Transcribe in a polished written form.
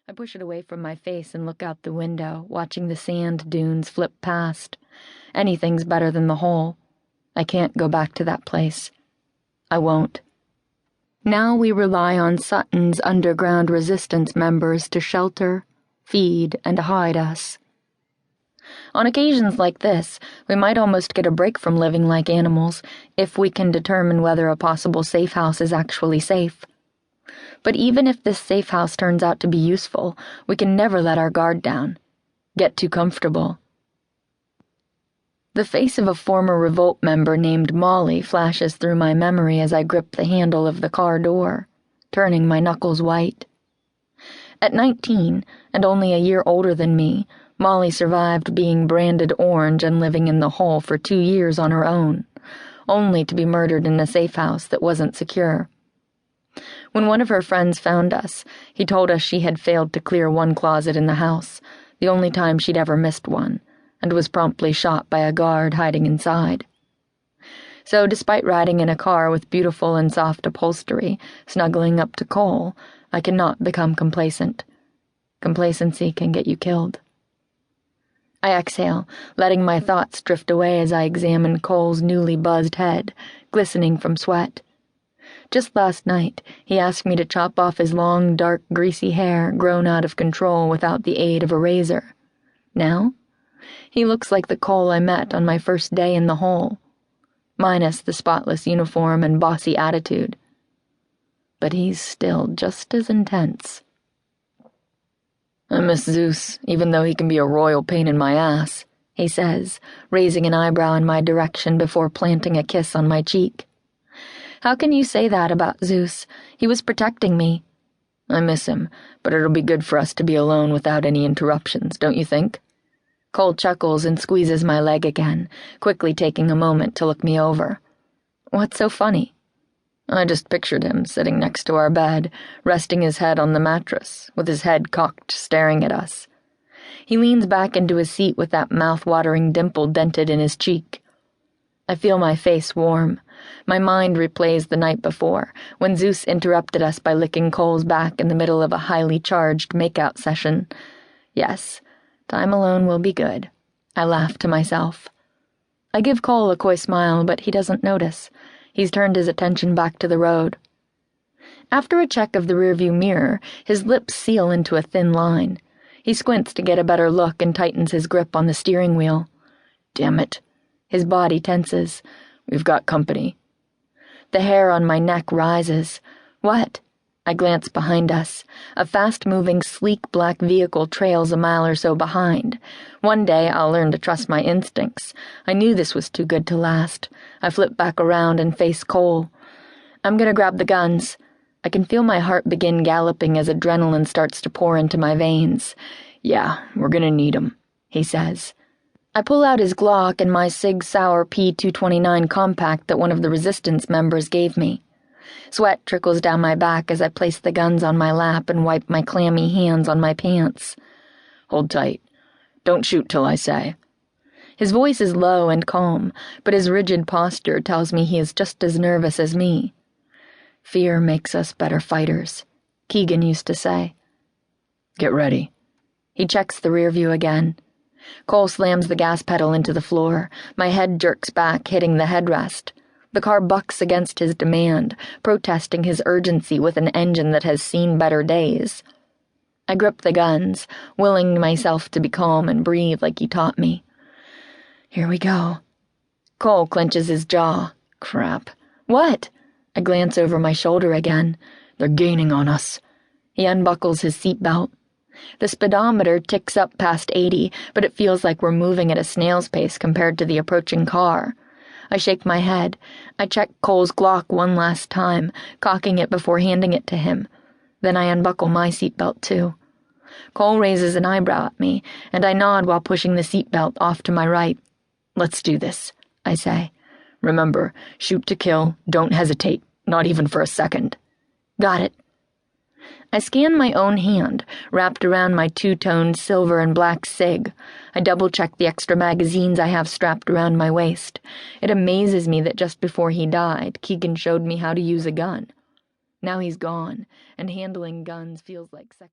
I push it away from my face and look out the window, watching the sand dunes flip past. Anything's better than the hole. I can't go back to that place. I won't. Now we rely on Sutton's underground resistance members to shelter, feed, and hide us. On occasions like this, we might almost get a break from living like animals if we can determine whether a possible safe house is actually safe. But even if this safe house turns out to be useful, we can never let our guard down, get too comfortable. The face of a former revolt member named Molly flashes through my memory as I grip the handle of the car door, turning my knuckles white. At 19, and only a year older than me, Molly survived being branded orange and living in the hole for 2 years on her own, only to be murdered in a safe house that wasn't secure. When one of her friends found us, he told us she had failed to clear one closet in the house, the only time she'd ever missed one, and was promptly shot by a guard hiding inside. So despite riding in a car with beautiful and soft upholstery, snuggling up to Cole, I cannot become complacent. Complacency can get you killed. I exhale, letting my thoughts drift away as I examine Cole's newly buzzed head, glistening from sweat. Just last night, he asked me to chop off his long, dark, greasy hair grown out of control without the aid of a razor. Now, he looks like the Cole I met on my first day in the hole, minus the spotless uniform and bossy attitude. But he's still just as intense. I miss Zeus, even though he can be a royal pain in my ass, he says, raising an eyebrow in my direction before planting a kiss on my cheek. How can you say that about Zeus? He was protecting me. I miss him, but it'll be good for us to be alone without any interruptions, don't you think? Cole chuckles and squeezes my leg again, quickly taking a moment to look me over. What's so funny? I just pictured him sitting next to our bed, resting his head on the mattress, with his head cocked, staring at us. He leans back into his seat with that mouth-watering dimple dented in his cheek. I feel my face warm. My mind replays the night before, when Zeus interrupted us by licking Cole's back in the middle of a highly charged makeout session. Yes, time alone will be good. I laugh to myself. I give Cole a coy smile, but he doesn't notice. He's turned his attention back to the road. After a check of the rearview mirror, his lips seal into a thin line. He squints to get a better look and tightens his grip on the steering wheel. Damn it. His body tenses. We've got company. The hair on my neck rises. What? I glance behind us. A fast-moving, sleek black vehicle trails a mile or so behind. One day I'll learn to trust my instincts. I knew this was too good to last. I flip back around and face Cole. I'm gonna grab the guns. I can feel my heart begin galloping as adrenaline starts to pour into my veins. Yeah, we're gonna need 'em, he says. I pull out his Glock and my Sig Sauer P229 compact that one of the resistance members gave me. Sweat trickles down my back as I place the guns on my lap and wipe my clammy hands on my pants. Hold tight. Don't shoot till I say. His voice is low and calm, but his rigid posture tells me he is just as nervous as me. Fear makes us better fighters, Keegan used to say. Get ready. He checks the rear view again. Cole slams the gas pedal into the floor. My head jerks back, hitting the headrest. The car bucks against his demand, protesting his urgency with an engine that has seen better days. I grip the guns, willing myself to be calm and breathe like he taught me. Here we go. Cole clenches his jaw. Crap. What? I glance over my shoulder again. They're gaining on us. He unbuckles his seatbelt. The speedometer ticks up past 80, but it feels like we're moving at a snail's pace compared to the approaching car. I shake my head. I check Cole's Glock one last time, cocking it before handing it to him. Then I unbuckle my seatbelt too. Cole raises an eyebrow at me, and I nod while pushing the seatbelt off to my right. Let's do this, I say. Remember, shoot to kill, don't hesitate, not even for a second. Got it. I scan my own hand, wrapped around my two-toned silver and black Sig. I double-check the extra magazines I have strapped around my waist. It amazes me that just before he died, Keegan showed me how to use a gun. Now he's gone, and handling guns feels like second